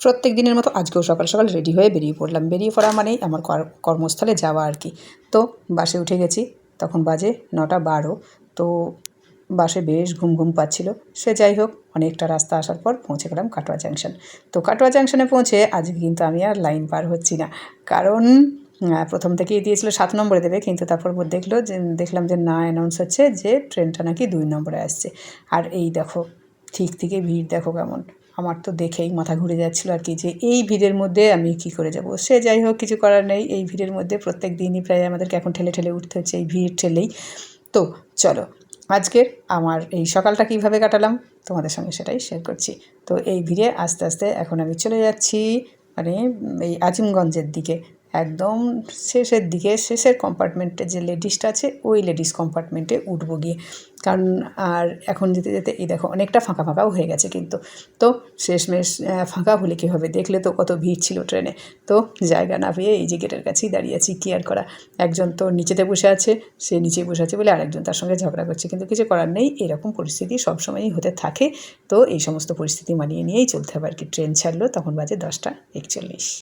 প্রত্যেক দিনের মতো আজকেও সকাল সকাল রেডি হয়ে বেরিয়ে পড়লাম। বেরিয়ে পড়া মানেই আমার কর্মস্থলে যাওয়া আর কি। তো বাসে উঠে গেছি, তখন বাজে 9:12। তো বাসে বেশ ঘুম ঘুম পাচ্ছিল। সে যাই হোক, অনেকটা রাস্তা আসার পর পৌঁছে গেলাম কাটোয়া জাংশন। তো কাটোয়া জাংশনে পৌঁছে আজকে কিন্তু আমি আর লাইন পার হচ্ছি না, কারণ প্রথম থেকেই দিয়েছিল 7 নম্বরে দেবে, কিন্তু তারপর দেখলাম যে না, অ্যানাউন্স হচ্ছে যে ট্রেনটা নাকি 2 নম্বরে আসছে। আর এই দেখো, ঠিক থেকে ভিড় দেখো কেমন। আমার তো দেখেই মাথা ঘুরে যাচ্ছিলো আর কি, যে এই ভিড়ের মধ্যে আমি কী করে যাব। সে যাই হোক, কিছু করার নেই। এই ভিড়ের মধ্যে প্রত্যেক দিনই প্রায় আমাদেরকে এখন ঠেলে ঠেলে উঠতে হচ্ছে এই ভিড় ঠেলেই। তো চলো, আজকের আমার এই সকালটা কীভাবে কাটালাম তোমাদের সঙ্গে সেটাই শেয়ার করছি। তো এই ভিড়ে আস্তে আস্তে এখন আমি চলে যাচ্ছি মানে এই আজিমগঞ্জের দিকে, একদম শেষের দিকে, শেষের কম্পার্টমেন্টে যে লেডিসটা আছে ওই লেডিস কম্পার্টমেন্টে উঠবো গিয়ে। কারণ আর এখন যেতে যেতে এই দেখো অনেকটা ফাঁকা ফাঁকাও হয়ে গেছে কিন্তু। তো শেষমেশ ফাঁকা হলে কী হবে, দেখলে তো কত ভিড় ছিল ট্রেনে। তো জায়গা না পেয়ে এই যে গেটের কাছেই দাঁড়িয়ে আছি, কী আর করা। একজন তো নিচেতে বসে আছে, সে নিচে বসে আছে বলে আরেকজন তার সঙ্গে ঝগড়া করছে, কিন্তু কিছু করার নেই। এরকম পরিস্থিতি সবসময়ই হতে থাকে। তো এই সমস্ত পরিস্থিতি মানিয়ে নিয়েই চলতে হবে আর কি। ট্রেন ছাড়লো তখন বাজে 10:41।